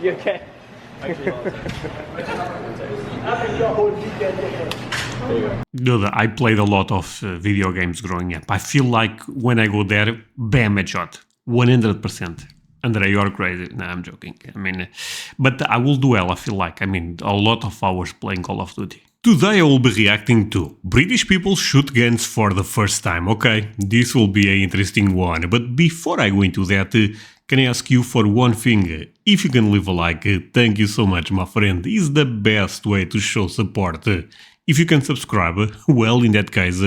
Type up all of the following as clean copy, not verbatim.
You okay? Dude, I played a lot of video games growing up. I feel like when I go there, bam, headshot. 100%. André, you're crazy. Nah, I'm joking. I mean, but I will do well, I feel like. I mean, a lot of hours playing Call of Duty. Today I will be reacting to British people shoot guns for the first time. Okay, this will be an interesting one. But before I go into that, can I ask you for one thing? If you can leave a like, thank you so much, my friend. It's the best way to show support. If you can subscribe, well, in that case,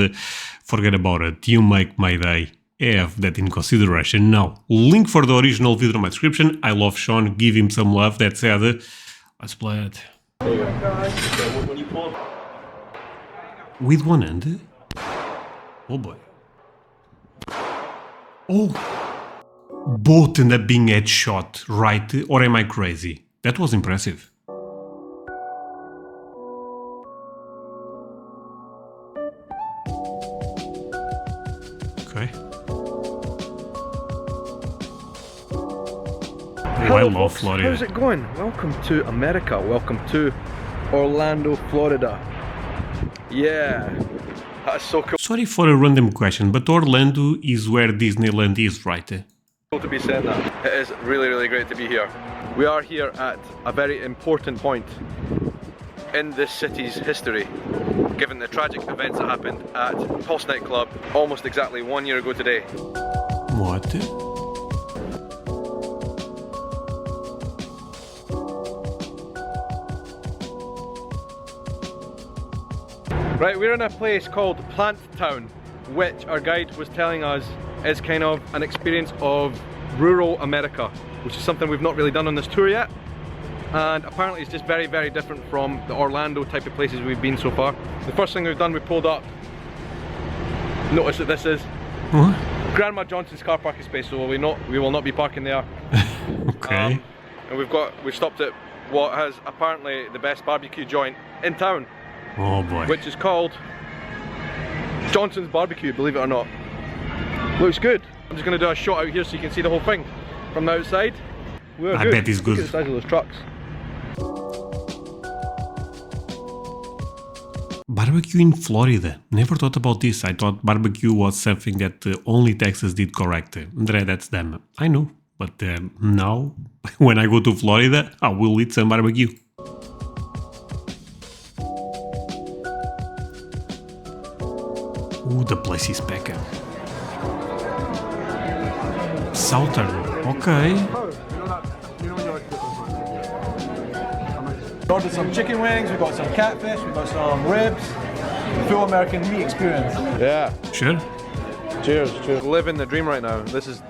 forget about it. You make my day. Have that in consideration. Now, link for the original video in my description. I love Sean. Give him some love. That said, let's play it. With one hand? Oh boy. Oh! Both end up being headshot, right? Or am I crazy? That was impressive. Okay. Oh, I love Florida. How's it going? Welcome to America. Welcome to Orlando, Florida. Yeah, that's so cool. Sorry for a random question, but Orlando is where Disneyland is, right? Cool to be saying that. It is really, really great to be here. We are here at a very important point in this city's history, given the tragic events that happened at Pulse nightclub almost exactly 1 year ago today. What? Right, we're in a place called Plant Town, which our guide was telling us is kind of an experience of rural America, which is something we've not really done on this tour yet. And apparently it's just very, very different from the Orlando type of places we've been so far. The first thing we've done, we pulled up. Notice that this is Grandma Johnson's car parking space, so we will not be parking there. Okay. And we've stopped at what has apparently the best barbecue joint in town. Oh boy. Which is called Johnson's Barbecue, believe it or not. Looks good. I'm just going to do a shot out here so you can see the whole thing from the outside. I bet it's good. Look at the size of those trucks. Barbecue in Florida. Never thought about this. I thought barbecue was something that only Texas did correct. André, that's them. I know. But now, when I go to Florida, I will eat some barbecue. Ooh, the place is packed. Southern, okay. We ordered some chicken wings, we got some catfish, we got some ribs. Full American meat experience. Yeah. Sure. Cheers, cheers. Living the dream right now. This is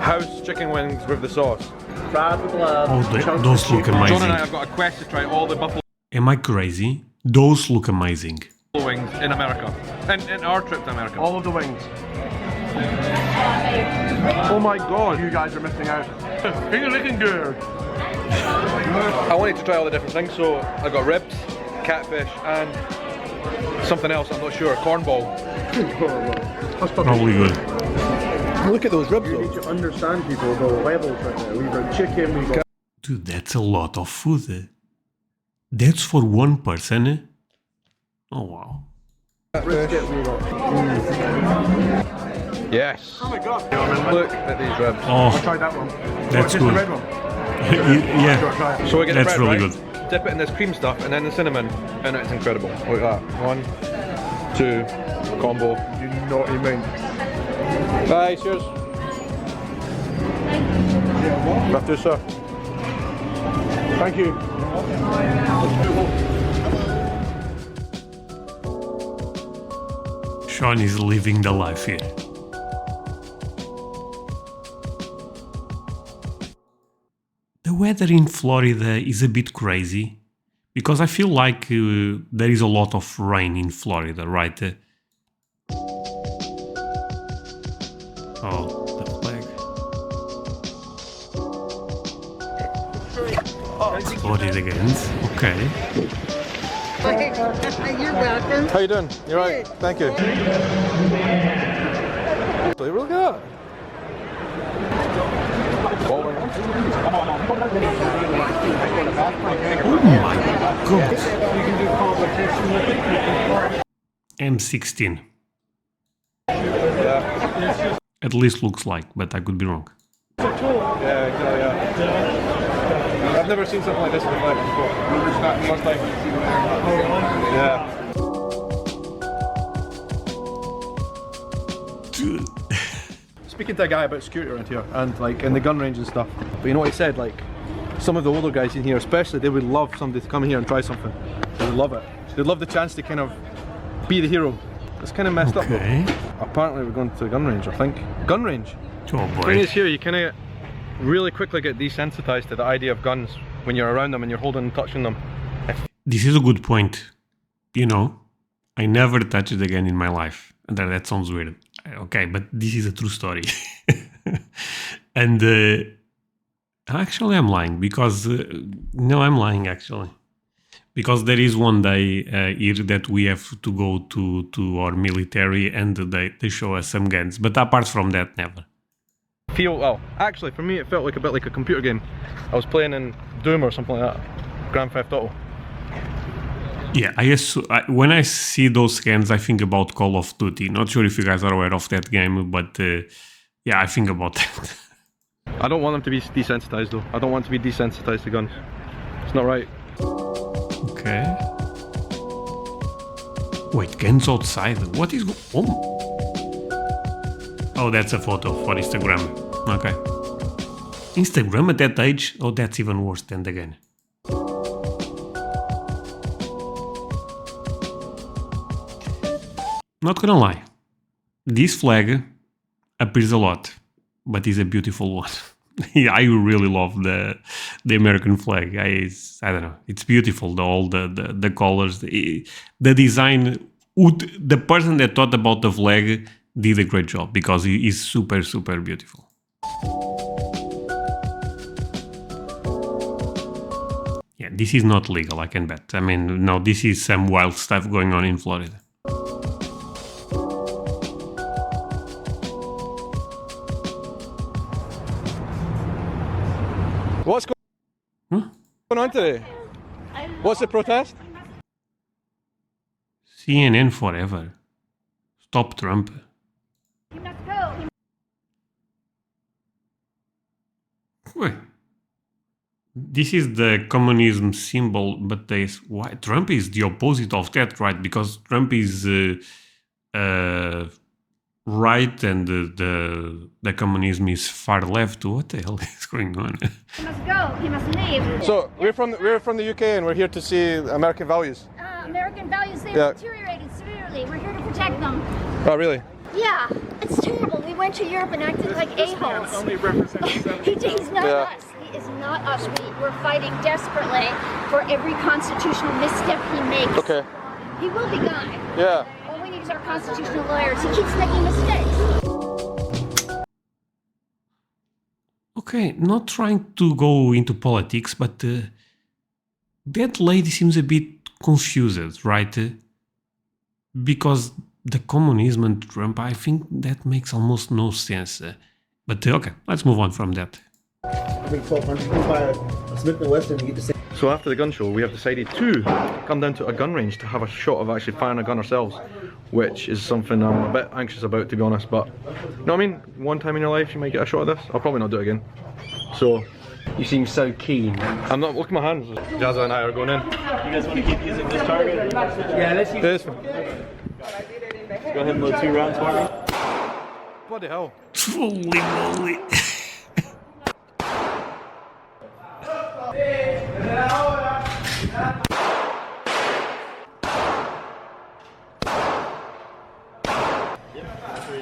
house chicken wings with the sauce. Oh, those look amazing. John and I have got a quest to try all the buffalo Am I crazy? Those look amazing. wings in America. In our trip to America. All of the wings. Oh my god, you guys are missing out. You're looking good. I wanted to try all the different things, so I got ribs, catfish, and something else, I'm not sure, cornball. Probably good. Look at those ribs though. You need to understand people, the levels right now. We've got chicken, we've got... Dude, that's a lot of food. That's for one person. Oh wow. brisket, we've got... Yes. Oh my god. Look at these ribs. Oh, I tried that one. that's Just good. the red one. Yeah, Try it. So we get that's the bread, really right? good. Dip it in this cream stuff and then the cinnamon, and it's incredible. Look at that. 1, 2, combo. You naughty mink. Bye, cheers. Left to sir. Thank you. Sean is living the life here. The weather in Florida is a bit crazy because I feel like there is a lot of rain in Florida, right? Oh, the flag. Exploded again. Okay. You're welcome. How you doing? You right? Thank you. Look at that. M16. At least looks like, but I could be wrong. Yeah. I've never seen something like this in my life before. First time. Yeah. Speaking to a guy about security around here and like in the gun range and stuff, but you know what he said, like some of the older guys in here especially, they would love somebody to come here and try something. They would love it. They'd love the chance to kind of be the hero. It's kind of messed up though. Apparently we're going to a gun range, I think. Gun range. Oh boy. The thing is here, you kind of really quickly get desensitized to the idea of guns when you're around them and you're holding and touching them. This is a good point. You know, I never touched it again in my life. And that sounds weird. Okay, but this is a true story. And actually I'm lying because... no, I'm lying actually. Because there is one day here that we have to go to our military and they show us some guns. But apart from that, never. Well, actually for me it felt like a bit like a computer game. I was playing in Doom or something like that. Grand Theft Auto. Yeah, when I see those games, I think about Call of Duty. Not sure if you guys are aware of that game, but yeah, I think about that. I don't want them to be desensitized though. I don't want to be desensitized to guns. It's not right. Okay. Wait, guns outside? What is... Oh, that's a photo for Instagram. Okay. Instagram at that age? Oh, that's even worse than the gun. Not gonna lie, this flag appears a lot, but is a beautiful one. Yeah, I really love the American flag. I don't know, it's beautiful. All the colors, the design. The person that thought about the flag did a great job because it is super beautiful. Yeah, this is not legal, I can bet. I mean, no, this is some wild stuff going on in Florida. What's going on today? What's the protest? CNN forever. Stop Trump. Wait. This is the communism symbol, but why Trump is the opposite of that, right? Because Trump is right and the communism is far left. What the hell is going on? He must go. He must leave. So we're from the UK and we're here to see American values. American values, they've deteriorated severely. We're here to protect them. Oh really? Yeah, it's terrible. We went to Europe and acted like a-holes. He's not us. He is not us. We're fighting desperately for every constitutional misstep he makes. Okay. He will be gone. Yeah. All we need is our constitutional lawyers. He keeps making mistakes. Okay, not trying to go into politics, but that lady seems a bit confused, right? Because the communism and Trump, I think that makes almost no sense. But okay, let's move on from that. So after the gun show, we have decided to come down to a gun range to have a shot of actually firing a gun ourselves, which is something I'm a bit anxious about, to be honest. But you know what I mean? One time in your life you might get a shot of this. I'll probably not do it again. So You seem so keen. I'm not. Look at my hands. Jazza and I are going in. You guys want to keep using this target? Yeah, let's use This. Go ahead and load 2 rounds for me. Bloody hell. Holy moly.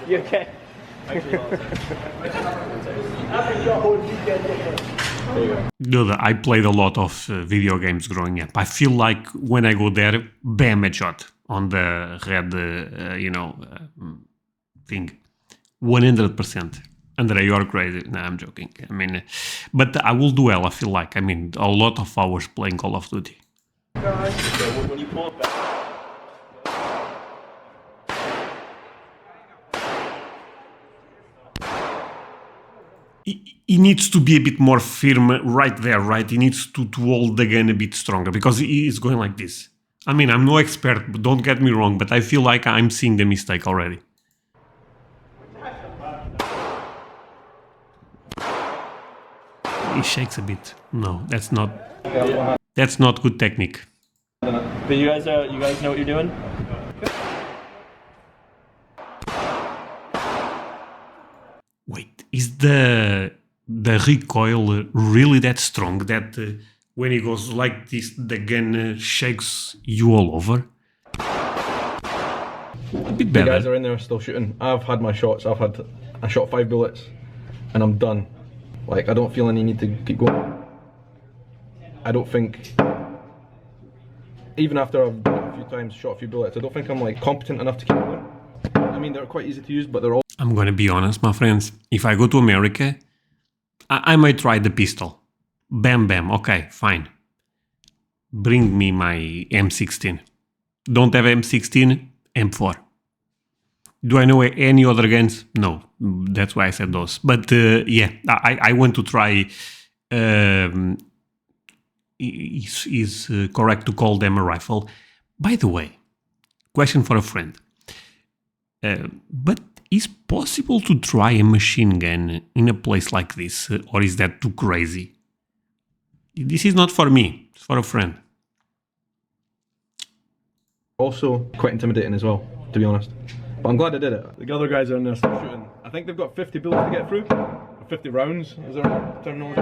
You okay? Dude, I played a lot of video games growing up. I feel like when I go there, bam, a shot on the red, thing. 100%. André, you're crazy. No, I'm joking. I mean, but I will do well, I feel like. I mean, a lot of hours playing Call of Duty. So when you pull it back, he needs to be a bit more firm right there, right? He needs to hold the gun a bit stronger because he is going like this. I mean, I'm no expert, but don't get me wrong, but I feel like I'm seeing the mistake already. He shakes a bit. No, that's not good technique. But you guys know what you're doing? Wait, is the recoil really that strong that when he goes like this, the gun shakes you all over? A bit The better. guys are in there still shooting. I've had my shots. I shot 5 bullets, and I'm done. Like, I don't feel any need to keep going. I don't think, even after I've done it a few times, shot a few bullets, I don't think I'm like competent enough to keep going. I mean, they're quite easy to use, but they're all. I'm gonna be honest, my friends. If I go to America, I might try the pistol. Bam, bam. Okay, fine. Bring me my M16. Don't have M16, M4. Do I know any other guns? No. That's why I said those. But yeah, I want to try. Is correct to call them a rifle? By the way, question for a friend. But is possible to try a machine gun in a place like this, or is that too crazy? This is not for me, it's for a friend. Also quite intimidating as well, to be honest. But I'm glad I did it. The other guys are in there still shooting. I think they've got 50 bullets to get through. 50 rounds, is there a terminology?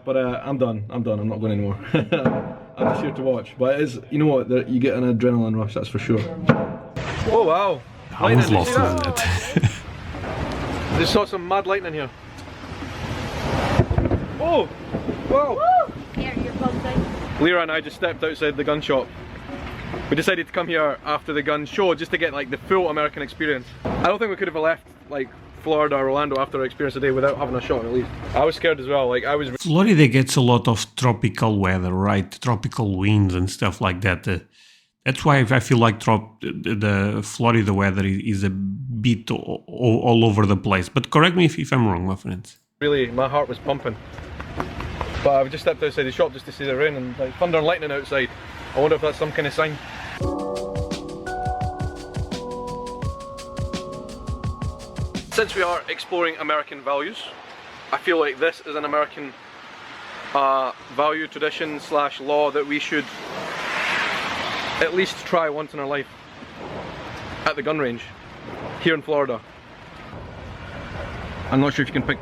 But I'm done, I'm not going anymore. I'm just here to watch. But it is, you know what, you get an adrenaline rush, that's for sure. Oh wow! I was Lightning, lost you see in that. Just saw some mad lightning here. Oh! Wow! Woo! Here, you're both good. Lyra and I just stepped outside the gun shop. We decided to come here after the gun show just to get like the full American experience. I don't think we could have left like Florida or Orlando after our experience today without having a shot at least. I was scared as well, like I was... Florida gets a lot of tropical weather, right? Tropical winds and stuff like that. That's why I feel like the Florida weather is a bit all over the place. But correct me if I'm wrong, my friends. Really, my heart was pumping. But I've just stepped outside the shop just to see the rain and like thunder and lightning outside. I wonder if that's some kind of sign. Since we are exploring American values, I feel like this is an American value, tradition / law that we should at least try once in our life at the gun range here in Florida. I'm not sure if you can pick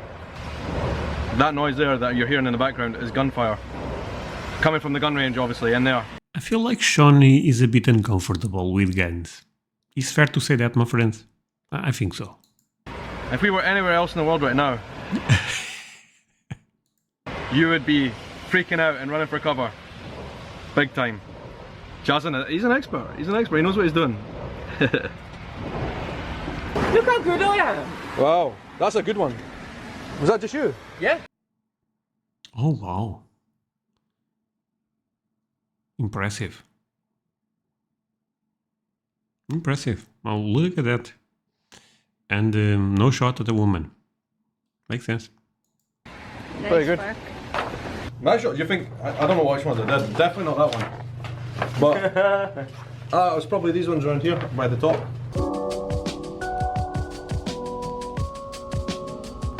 that noise there that you're hearing in the background is gunfire coming from the gun range, obviously, in there. I feel like Shawnee is a bit uncomfortable with guns. Is fair to say that, my friends? I think so. If we were anywhere else in the world right now, you would be freaking out and running for cover. Big time. Jazz, he's an expert. He's an expert. He knows what he's doing. Look how good I am. Wow, that's a good one. Was that just you? Yeah. Oh, wow. Impressive. Impressive. Well, look at that. And no shot at a woman. Makes sense. Nice Very good. work. My shot, do you think? I don't know which one's it. That's definitely not that one. But it was probably these ones around here by the top.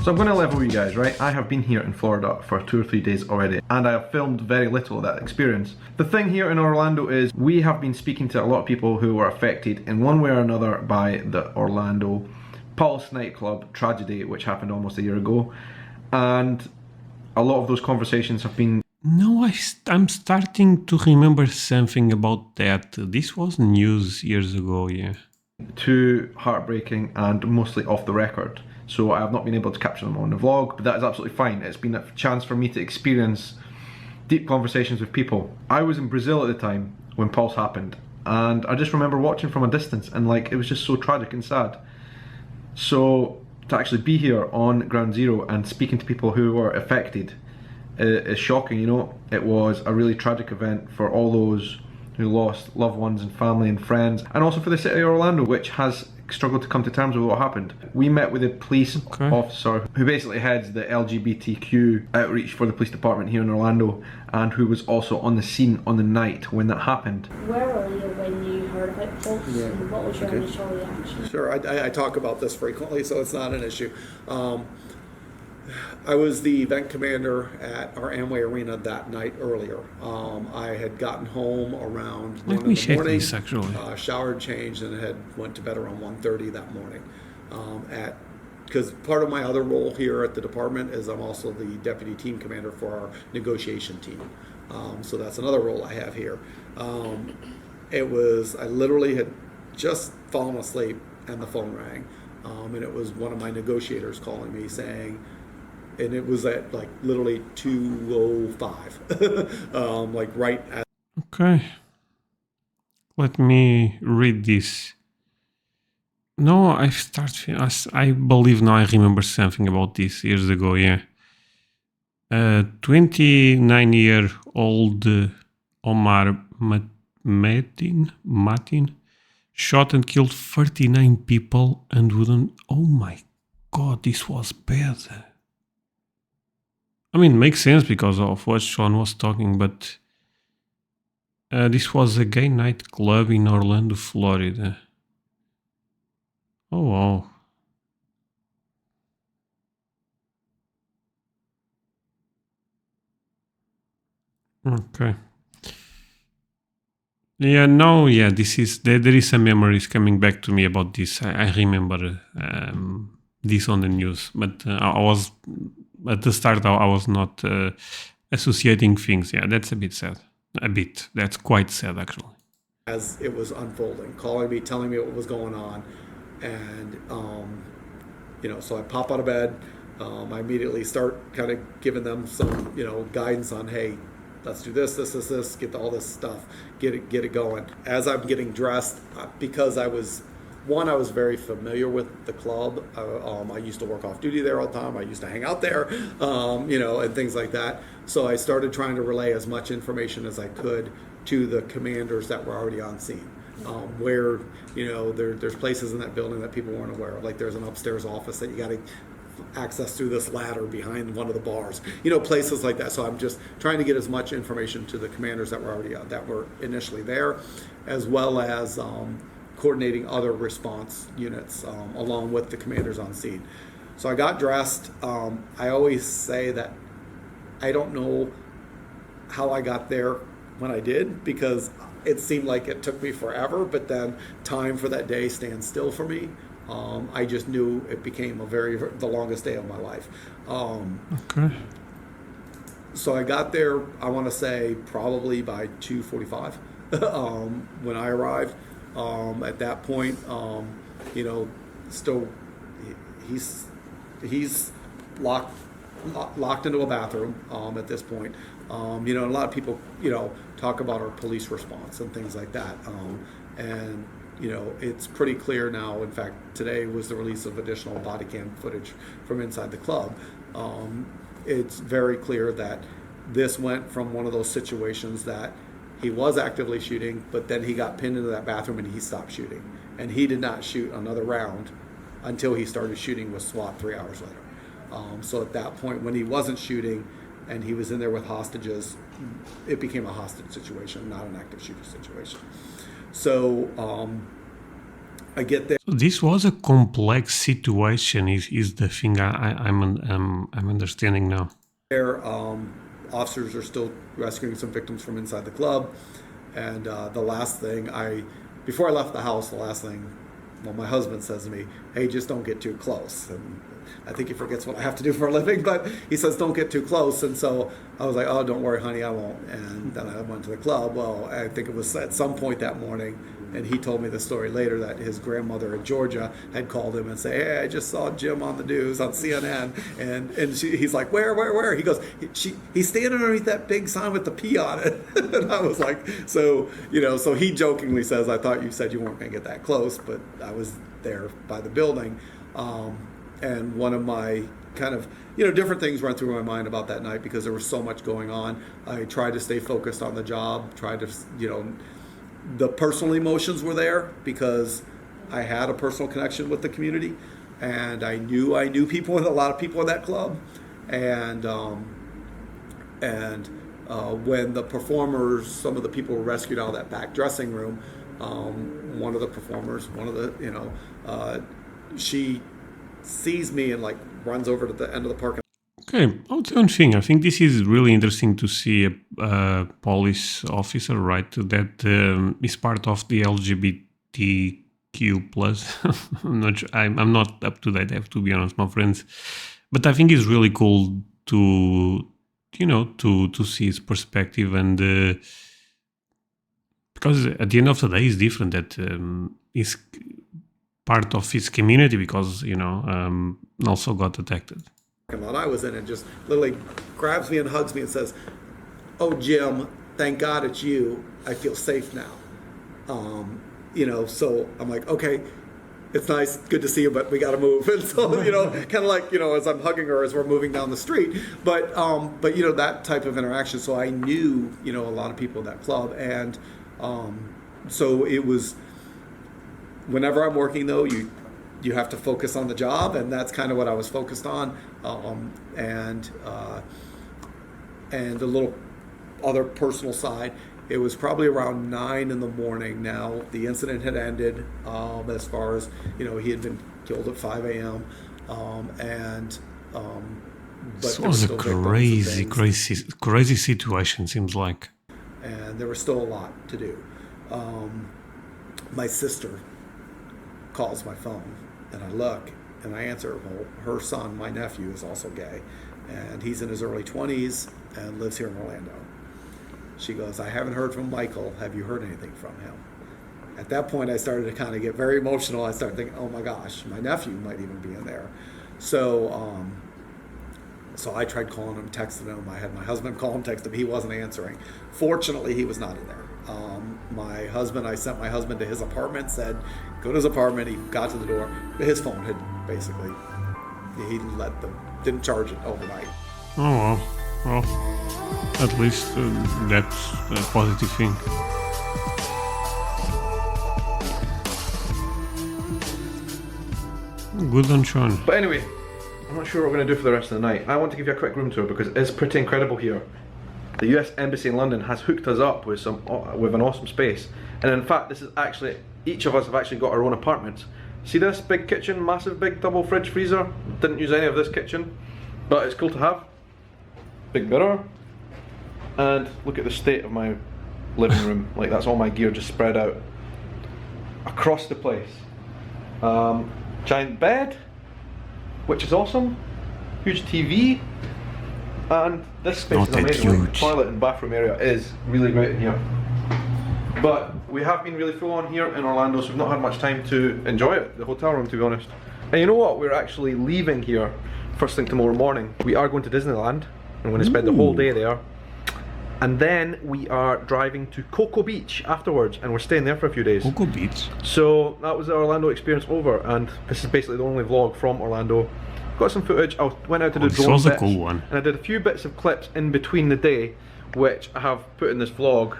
So I'm going to level you guys, right? I have been here in Florida for 2 or 3 days already, and I have filmed very little of that experience. The thing here in Orlando is we have been speaking to a lot of people who were affected in one way or another by the Orlando Pulse nightclub tragedy, which happened almost a year ago. And a lot of those conversations have been... No, I'm starting to remember something about that. This was news years ago, yeah. too heartbreaking and mostly off the record. So I have not been able to capture them on the vlog, but that is absolutely fine. It's been a chance for me to experience deep conversations with people. I was in Brazil at the time when Pulse happened, and I just remember watching from a distance, and like it was just so tragic and sad. So to actually be here on ground zero and speaking to people who were affected is shocking, you know. It was a really tragic event for all those who lost loved ones and family and friends, and also for the city of Orlando, which has struggled to come to terms with what happened. We met with a police officer who basically heads the LGBTQ outreach for the police department here in Orlando, and who was also on the scene on the night when that happened. Where were you when you heard about Pulse? Yeah. And what was your initial reaction? Sure, I talk about this frequently, so it's not an issue. I was the event commander at our Amway Arena that night earlier. I had gotten home around 1 in the morning, showered, changed, and had went to bed around 1:30 that morning. Because part of my other role here at the department is I'm also the deputy team commander for our negotiation team. So that's another role I have here. I literally had just fallen asleep and the phone rang. And it was one of my negotiators calling me saying, and it was at like literally 2:05, like right at. Okay. Let me read this. No, I believe now I remember something about this years ago, yeah. 29-year-old Omar Matin shot and killed 39 people and wouldn't. Oh my God, this was bad. I mean, makes sense because of what Sean was talking, but this was a gay nightclub in Orlando, Florida. Oh wow. Okay. Yeah, no, yeah, there is some memories coming back to me about this. I remember this on the news, but I was, at the start, I was not associating things. Yeah, that's a bit sad. That's quite sad, actually. As it was unfolding, calling me, telling me what was going on. And, so I pop out of bed. I immediately start kind of giving them some, guidance on, hey, let's do this, get all this stuff, get it going. As I'm getting dressed, because I was very familiar with the club. I used to work off duty there all the time. I used to hang out there, and things like that. So I started trying to relay as much information as I could to the commanders that were already on scene. Where, there's places in that building that people weren't aware of. Like there's an upstairs office that you got to access through this ladder behind one of the bars, places like that. So I'm just trying to get as much information to the commanders that were initially there, as well as coordinating other response units along with the commanders on scene. So I got dressed. I always say that I don't know how I got there when I did, because it seemed like it took me forever, but then time for that day stands still for me. I just knew it became the longest day of my life. Okay. So I got there, I want to say probably by 2:45 when I arrived. At that point, still he's locked into a bathroom at this point. And a lot of people, talk about our police response and things like that. And it's pretty clear now. In fact, today was the release of additional body cam footage from inside the club. It's very clear that this went from one of those situations that he was actively shooting, but then he got pinned into that bathroom and he stopped shooting. And he did not shoot another round until he started shooting with SWAT 3 hours later. So at that point, when he wasn't shooting and he was in there with hostages, it became a hostage situation, not an active shooter situation. So I get there. So this was a complex situation. Is the thing I'm understanding now. There, officers are still rescuing some victims from inside the club, and the last thing before I left the house, my husband says to me, "Hey, just don't get too close." And I think he forgets what I have to do for a living, but he says, "Don't get too close." And so I was like, "Oh, don't worry, honey, I won't." And then I went to the club. Well, I think it was at some point that morning, and he told me the story later that his grandmother in Georgia had called him and said, "Hey, I just saw Jim on the news on CNN." And he's like, Where? He goes, he's standing underneath that big sign with the P on it. And I was like, so he jokingly says, "I thought you said you weren't going to get that close," but I was there by the building. And one of my kind of, different things run through my mind about that night because there was so much going on. I tried to stay focused on the job, the personal emotions were there because I had a personal connection with the community, and I knew people, a lot of people in that club, and when the performers, some of the people were rescued out of that back dressing room, one of the performers, she sees me and like runs over to the end of the park. Okay, what's one thing? I think this is really interesting to see a police officer, right, that is part of the LGBTQ plus. I'm not sure, I'm not up to that, I have to be honest, my friends. But I think it's really cool to see his perspective, and because at the end of the day, it's different that he's part of his community because also got attacked. Lot I was in, and just literally grabs me and hugs me and says, "Oh, Jim, thank God it's you. I feel safe now." So I'm like, okay, it's nice, good to see you, but we got to move. And so, kind of like, as I'm hugging her as we're moving down the street, but that type of interaction. So I knew, a lot of people in that club, and so it was. Whenever I'm working, though, you have to focus on the job, and that's kind of what I was focused on, and a little other personal side. It was probably around 9 in the morning. Now the incident had ended, as far as he had been killed at 5 a.m. But it was a crazy situation. Seems like, and there was still a lot to do. My sister calls my phone, and I look and I answer. Well, her son, my nephew, is also gay, and he's in his early 20s and lives here in Orlando. She goes, "I haven't heard from Michael. Have you heard anything from him?" At that point, I started to kind of get very emotional. I started thinking, oh my gosh, my nephew might even be in there. So I tried calling him, texting him. I had my husband call him, text him. He wasn't answering. Fortunately, he was not in there. I sent my husband to his apartment, said, go to his apartment. He got to the door. His phone had basically, didn't charge it overnight. Oh, well, at least that's a positive thing. Good on Sean. But anyway, I'm not sure what we're going to do for the rest of the night. I want to give you a quick room tour because it's pretty incredible here. The US Embassy in London has hooked us up with an awesome space, and in fact, this is actually, each of us have actually got our own apartments. See this big kitchen, massive big double fridge freezer? Didn't use any of this kitchen, but it's cool to have. Big mirror, and look at the state of my living room. Like, that's all my gear just spread out across the place. Giant bed, which is awesome. Huge TV. And this space is amazing. Like, toilet and bathroom area is really great in here. But we have been really full on here in Orlando, so we've not had much time to enjoy it, the hotel room, to be honest. And you know what? We're actually leaving here first thing tomorrow morning. We are going to Disneyland. I'm going to spend the whole day there. And then we are driving to Cocoa Beach afterwards, and we're staying there for a few days. Cocoa Beach? So that was the Orlando experience over, and this is basically the only vlog from Orlando. Got some footage. I went out to do drone bits, a cool one. And I did a few bits of clips in between the day, which I have put in this vlog.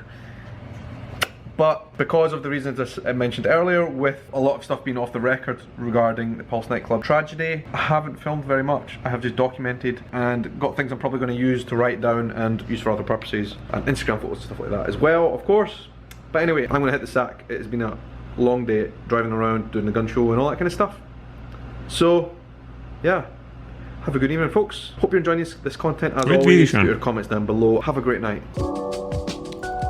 But because of the reasons I mentioned earlier, with a lot of stuff being off the record regarding the Pulse nightclub tragedy, I haven't filmed very much. I have just documented and got things I'm probably going to use to write down and use for other purposes, and Instagram photos and stuff like that as well, of course. But anyway, I'm going to hit the sack. It has been a long day driving around, doing the gun show and all that kind of stuff. So yeah, have a good evening, folks. Hope you're enjoying this content. As always, put your comments down below. Have a great night.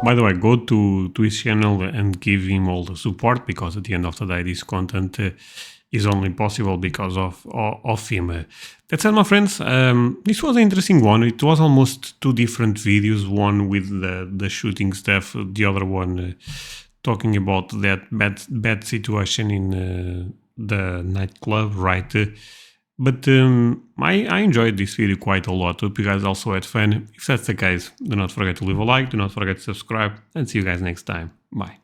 By the way, go to his channel and give him all the support, because at the end of the day, this content is only possible because of him. That's it, my friends. This was an interesting one. It was almost two different videos, one with the shooting stuff, the other one talking about that bad situation in the nightclub, right? But I enjoyed this video quite a lot. Hope you guys also had fun. If that's the case, do not forget to leave a like, do not forget to subscribe, and see you guys next time. Bye.